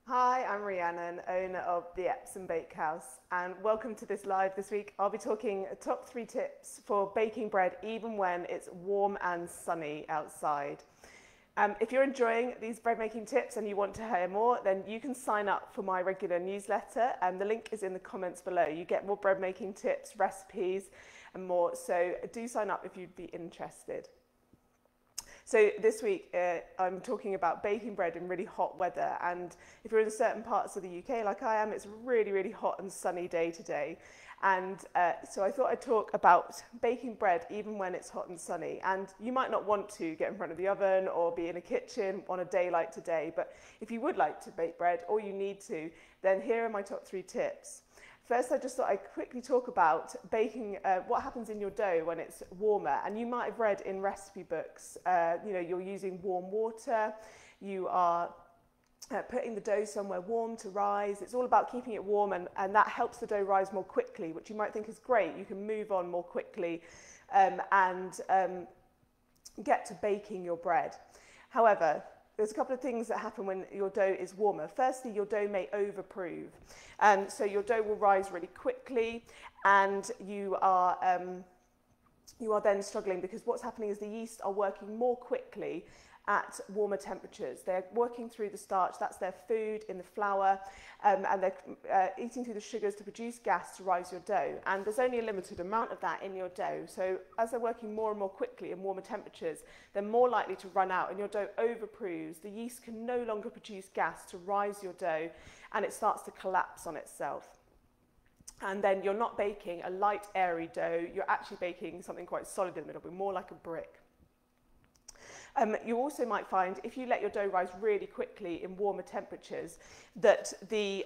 Hi, I'm Rhiannon, owner of the Epsom Bakehouse, and welcome to this live this week. I'll be talking top 3 tips for baking bread even when it's warm and sunny outside. If you're enjoying these bread making tips and you want to hear more, then you can sign up for my regular newsletter, and the link is in the comments below. You get more bread making tips, recipes and more, so do sign up if you'd be interested. So this week I'm talking about baking bread in really hot weather, and if you're in certain parts of the UK like I am, it's a really hot and sunny day today. And so I thought I'd talk about baking bread even when it's hot and sunny. And you might not want to get in front of the oven or be in a kitchen on a day like today, but if you would like to bake bread or you need to, then here are my top 3 tips. First, I just thought I'd quickly talk about baking, what happens in your dough when it's warmer. And you might have read in recipe books, you're using warm water, you are putting the dough somewhere warm to rise. It's all about keeping it warm, and that helps the dough rise more quickly, which you might think is great. You can move on more quickly and get to baking your bread. However, there's a couple of things that happen when your dough is warmer. Firstly, your dough may overprove. So your dough will rise really quickly, and you are then struggling because what's happening is the yeast are working more quickly at warmer temperatures. They're working through the starch, that's their food in the flour, and they're eating through the sugars to produce gas to rise your dough. And there's only a limited amount of that in your dough. So as they're working more and more quickly in warmer temperatures, they're more likely to run out and your dough overproves. The yeast can no longer produce gas to rise your dough, and it starts to collapse on itself. And then you're not baking a light, airy dough, you're actually baking something quite solid in the middle, more like a brick. You also might find, if you let your dough rise really quickly in warmer temperatures, that the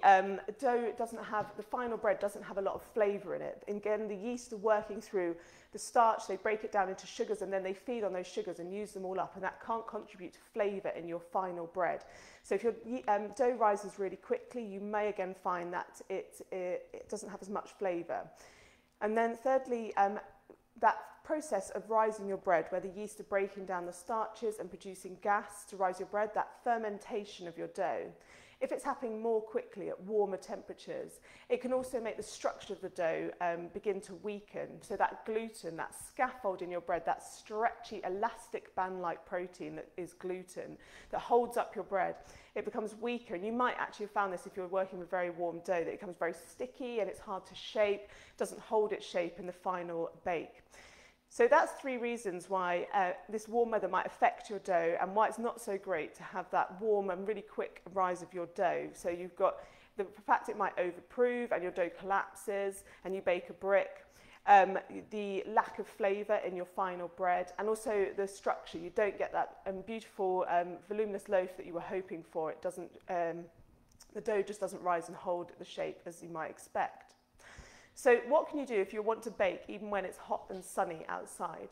dough doesn't have, the final bread doesn't have a lot of flavour in it. And again, the yeast are working through the starch, they break it down into sugars, and then they feed on those sugars and use them all up, and that can't contribute to flavour in your final bread. So if your dough rises really quickly, you may again find that it doesn't have as much flavour. And then thirdly, that process of rising your bread, where the yeast are breaking down the starches and producing gas to rise your bread, that fermentation of your dough, if it's happening more quickly at warmer temperatures, it can also make the structure of the dough begin to weaken. So that gluten, that scaffold in your bread, that stretchy, elastic band-like protein that is gluten, that holds up your bread, it becomes weaker. And you might actually have found this if you're working with very warm dough, that it becomes very sticky and it's hard to shape, doesn't hold its shape in the final bake. So that's 3 reasons why this warm weather might affect your dough, and why it's not so great to have that warm and really quick rise of your dough. So you've got the fact it might overprove and your dough collapses and you bake a brick, the lack of flavour in your final bread, and also the structure. You don't get that beautiful voluminous loaf that you were hoping for. It doesn't, the dough just doesn't rise and hold the shape as you might expect. So what can you do if you want to bake even when it's hot and sunny outside?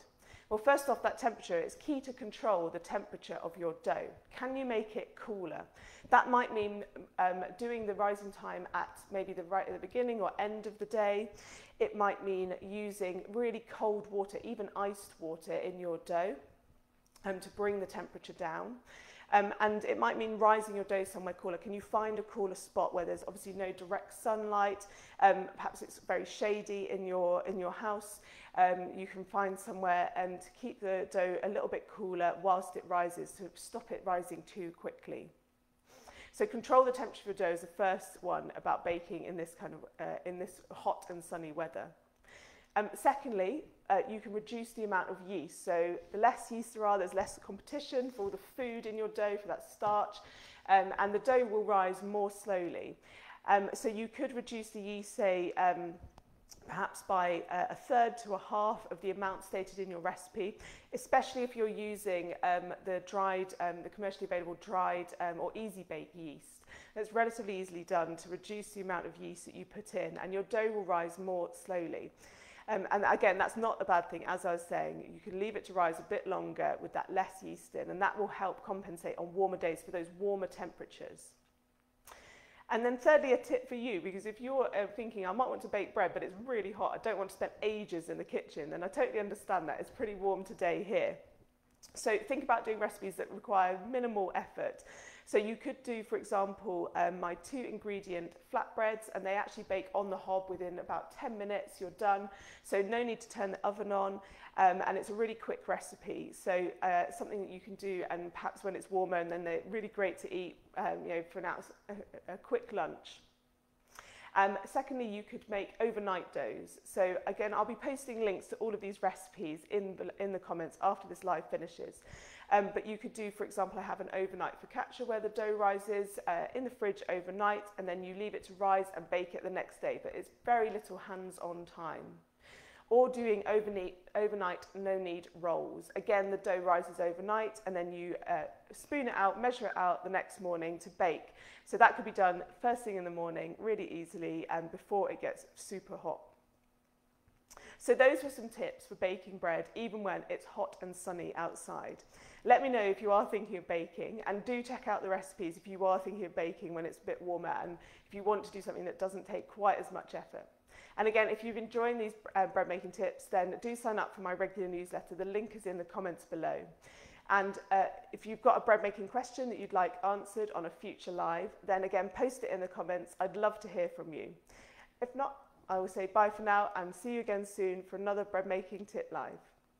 Well, first off, that temperature, it's key to control the temperature of your dough. Can you make it cooler? That might mean doing the rising time at maybe right at the beginning or end of the day. It might mean using really cold water, even iced water in your dough to bring the temperature down. And it might mean rising your dough somewhere cooler. Can you find a cooler spot where there's obviously no direct sunlight? Perhaps it's very shady in your house. You can find somewhere and to keep the dough a little bit cooler whilst it rises, to stop it rising too quickly. So control the temperature of your dough is the first one about baking in this kind of in this hot and sunny weather. Secondly, you can reduce the amount of yeast. So the less yeast there are, there's less competition for all the food in your dough, for that starch, and the dough will rise more slowly. So you could reduce the yeast, say, perhaps by a third to a half of the amount stated in your recipe, especially if you're using the commercially available dried or easy bake yeast. It's relatively easily done to reduce the amount of yeast that you put in, and your dough will rise more slowly. And again, that's not a bad thing. As I was saying, you can leave it to rise a bit longer with that less yeast in, and that will help compensate on warmer days for those warmer temperatures. And then thirdly, a tip for you, because if you're thinking, I might want to bake bread, but it's really hot, I don't want to spend ages in the kitchen, then I totally understand that. It's pretty warm today here. So think about doing recipes that require minimal effort. So you could do, for example, my 2 ingredient flatbreads, and they actually bake on the hob within about 10 minutes, you're done. So no need to turn the oven on, and it's a really quick recipe. So something that you can do, and perhaps when it's warmer, and then they're really great to eat, for a quick lunch. Secondly, you could make overnight doughs. So again, I'll be posting links to all of these recipes in the comments after this live finishes. But you could do, for example, I have an overnight focaccia where the dough rises in the fridge overnight, and then you leave it to rise and bake it the next day, but it's very little hands-on time. Or doing overnight no-knead rolls. Again, the dough rises overnight, and then you spoon it out, measure it out the next morning to bake. So that could be done first thing in the morning, really easily, and before it gets super hot. So those were some tips for baking bread, even when it's hot and sunny outside. Let me know if you are thinking of baking, and do check out the recipes if you are thinking of baking when it's a bit warmer, and if you want to do something that doesn't take quite as much effort. And again, if you've enjoyed these bread making tips, then do sign up for my regular newsletter. The link is in the comments below. And if you've got a bread making question that you'd like answered on a future live, then again, post it in the comments. I'd love to hear from you. If not, I will say bye for now and see you again soon for another bread making tip live.